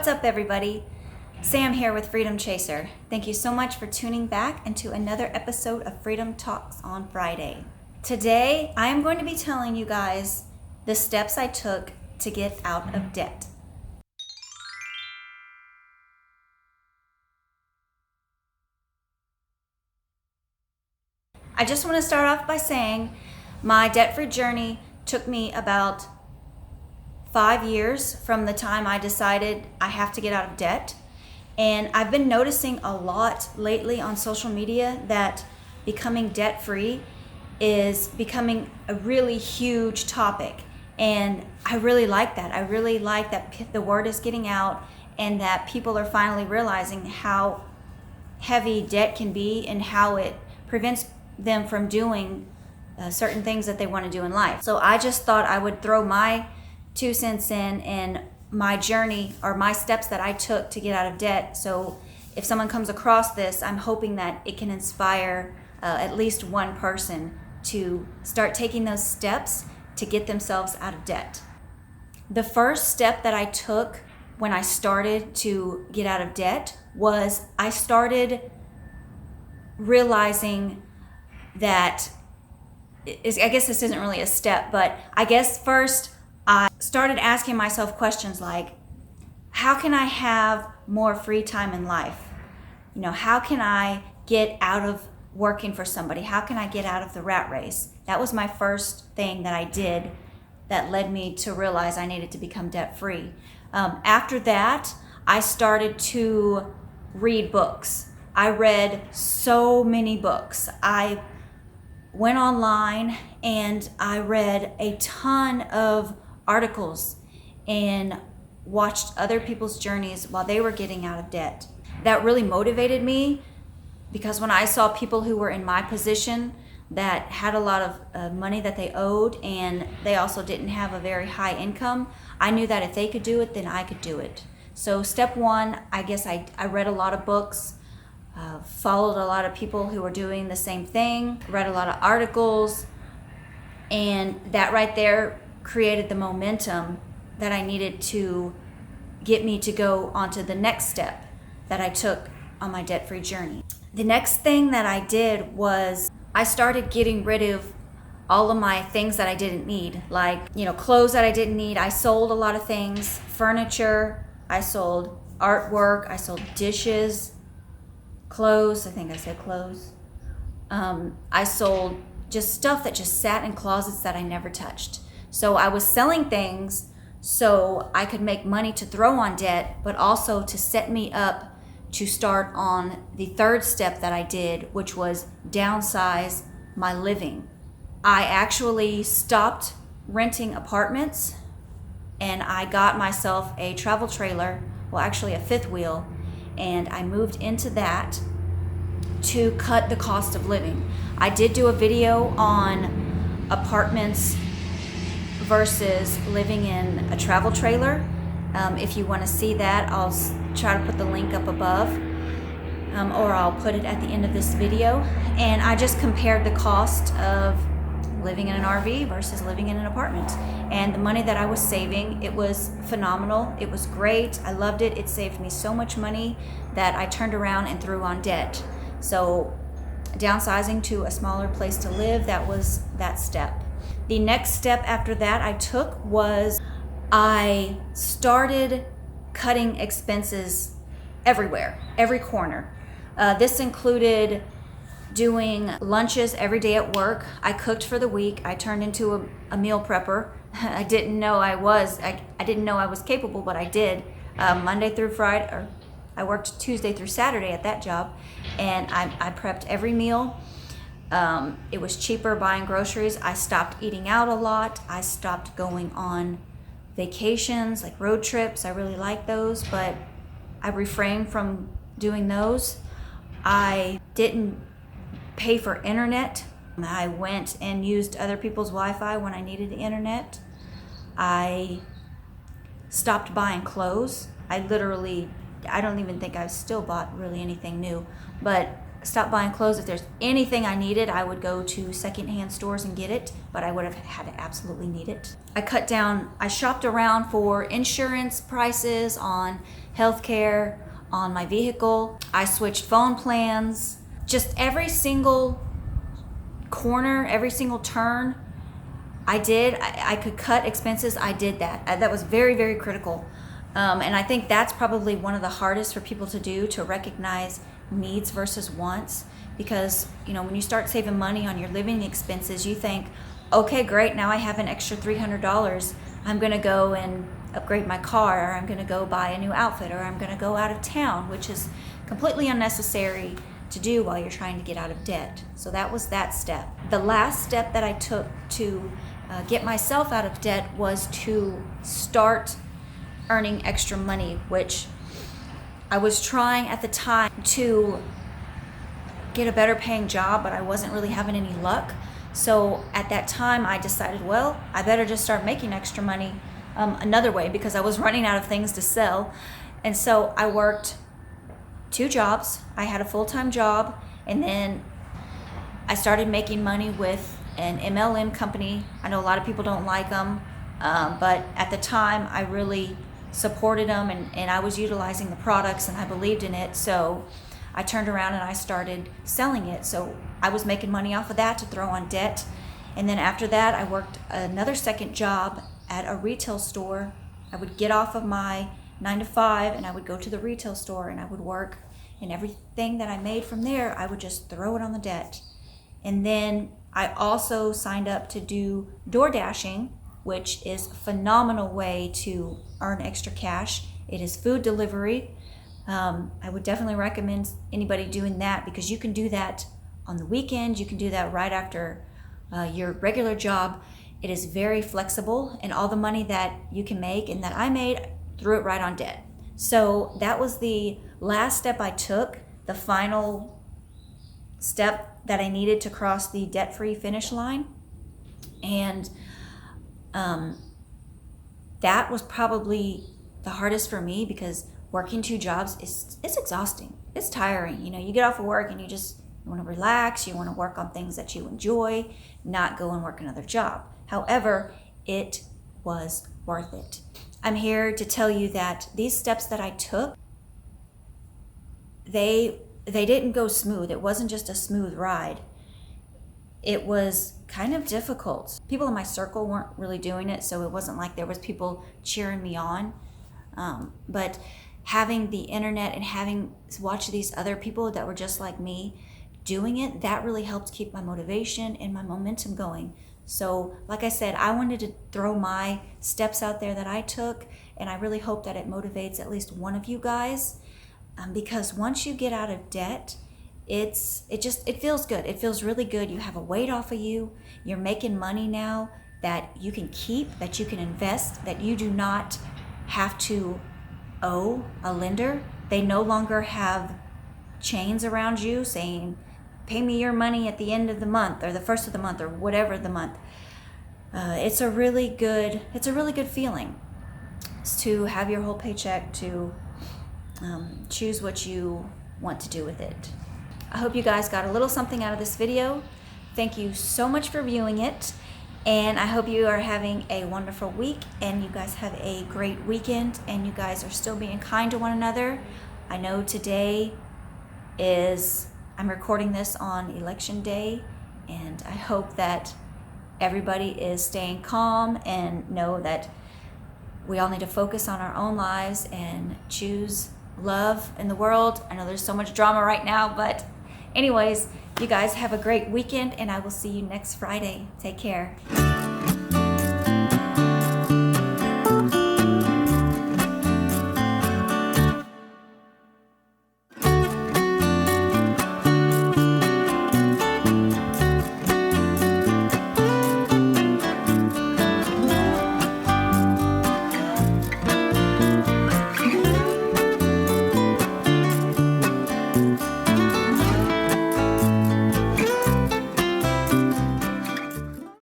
What's up, everybody? Sam here with Freedom Chaser. Thank you so much for tuning back into another episode of Freedom Talks on Friday. Today, I am going to be telling you guys the steps I took to get out of debt. I just want to start off by saying my debt-free journey took me about 5 years from the time I decided I have to get out of debt. And I've been noticing a lot lately on social media that becoming debt-free is becoming a really huge topic. And I really like that. I really like that the word is getting out and that people are finally realizing how heavy debt can be and how it prevents them from doing certain things that they want to do in life. So I just thought I would throw my 2 cents in and my journey or my steps that I took to get out of debt. So if someone comes across this, I'm hoping that it can inspire at least one person to start taking those steps to get themselves out of debt. The first step that I took when I started to get out of debt was I started realizing that, I guess this isn't really a step, but I guess first I started asking myself questions like, how can I have more free time in life? How can I get out of working for somebody? How can I get out of the rat race? That was my first thing that I did that led me to realize I needed to become debt-free. After that, I started to read books. I read so many books. I went online and I read a ton of articles and watched other people's journeys while they were getting out of debt. That really motivated me because when I saw people who were in my position that had a lot of money that they owed and they also didn't have a very high income, I knew that if they could do it, then I could do it. So step one, I guess I read a lot of books, followed a lot of people who were doing the same thing, read a lot of articles, and that right there created the momentum that I needed to get me to go on to the next step that I took on my debt-free journey. The next thing that I did was I started getting rid of all of my things that I didn't need, like, clothes that I didn't need. I sold a lot of things, furniture, I sold artwork, I sold dishes, clothes, I think I said clothes. I sold just stuff that just sat in closets that I never touched. So I was selling things so I could make money to throw on debt, but also to set me up to start on the third step that I did, which was downsize my living. I actually stopped renting apartments and I got myself a travel trailer, well, actually a fifth wheel, and I moved into that to cut the cost of living. I did do a video on apartments versus living in a travel trailer. If you want to see that, I'll try to put the link up above, or I'll put it at the end of this video. And I just compared the cost of living in an RV versus living in an apartment. And the money that I was saving, it was phenomenal. It was great. I loved it. It saved me so much money that I turned around and threw on debt. So downsizing to a smaller place to live, that was that step. The next step after that I took was I started cutting expenses everywhere, every corner. This included doing lunches every day at work. I cooked for the week. I turned into a meal prepper. I didn't know I was capable, but I did. Monday through Friday, or I worked Tuesday through Saturday at that job, and I prepped every meal. It was cheaper buying groceries. I stopped eating out a lot. I stopped going on vacations, like road trips. I really like those, but I refrained from doing those. I didn't pay for internet. I went and used other people's Wi-Fi when I needed the internet. I stopped buying clothes. I don't even think I've still bought really anything new, but stopped buying clothes. If there's anything I needed, I would go to secondhand stores and get it, but I would have had to absolutely need it. I shopped around for insurance prices on healthcare, on my vehicle. I switched phone plans. Just every single corner, every single turn I did. I could cut expenses. I did that. That was very, very critical. And I think that's probably one of the hardest for people to do, to recognize needs versus wants. Because, when you start saving money on your living expenses, you think, okay, great, now I have an extra $300. I'm going to go and upgrade my car, or I'm going to go buy a new outfit, or I'm going to go out of town, which is completely unnecessary to do while you're trying to get out of debt. So that was that step. The last step that I took to get myself out of debt was to start earning extra money, which I was trying at the time to get a better paying job, but I wasn't really having any luck. So at that time I decided, well, I better just start making extra money another way, because I was running out of things to sell. And so I worked 2 jobs. I had a full-time job, and then I started making money with an MLM company. I know a lot of people don't like them, but at the time I really supported them, and I was utilizing the products, and I believed in it. So I turned around and I started selling it. So I was making money off of that to throw on debt. And then after that, I worked another second job at a retail store. I would get off of my 9 to 5 and I would go to the retail store and I would work, and everything that I made from there, I would just throw it on the debt. And then I also signed up to do Doordashing, which is a phenomenal way to earn extra cash. It is food delivery. I would definitely recommend anybody doing that, because you can do that on the weekend. You can do that right after your regular job. It is very flexible, and all the money that you can make and that I made, threw it right on debt. So that was the last step I took, the final step that I needed to cross the debt-free finish line. And that was probably the hardest for me, because working 2 jobs it's exhausting. It's tiring. You get off of work and you want to relax. You want to work on things that you enjoy, not go and work another job. However, it was worth it. I'm here to tell you that these steps that I took, they didn't go smooth. It wasn't just a smooth ride. It was kind of difficult. People in my circle weren't really doing it, so it wasn't like there was people cheering me on. But having the internet and having watched these other people that were just like me doing it, that really helped keep my motivation and my momentum going. So like I said, I wanted to throw my steps out there that I took, and I really hope that it motivates at least one of you guys, because once you get out of debt, it feels good. It feels really good. You have a weight off of you. You're making money now that you can keep, that you can invest, that you do not have to owe a lender. They no longer have chains around you saying, pay me your money at the end of the month, or the first of the month, or whatever the month. It's a really good feeling to have your whole paycheck to choose what you want to do with it. I hope you guys got a little something out of this video. Thank you so much for viewing it, and I hope you are having a wonderful week, and you guys have a great weekend, and you guys are still being kind to one another. I know today I'm recording this on election day, and I hope that everybody is staying calm and know that we all need to focus on our own lives and choose love in the world. I know there's so much drama right now, but anyways, you guys have a great weekend, and I will see you next Friday. Take care.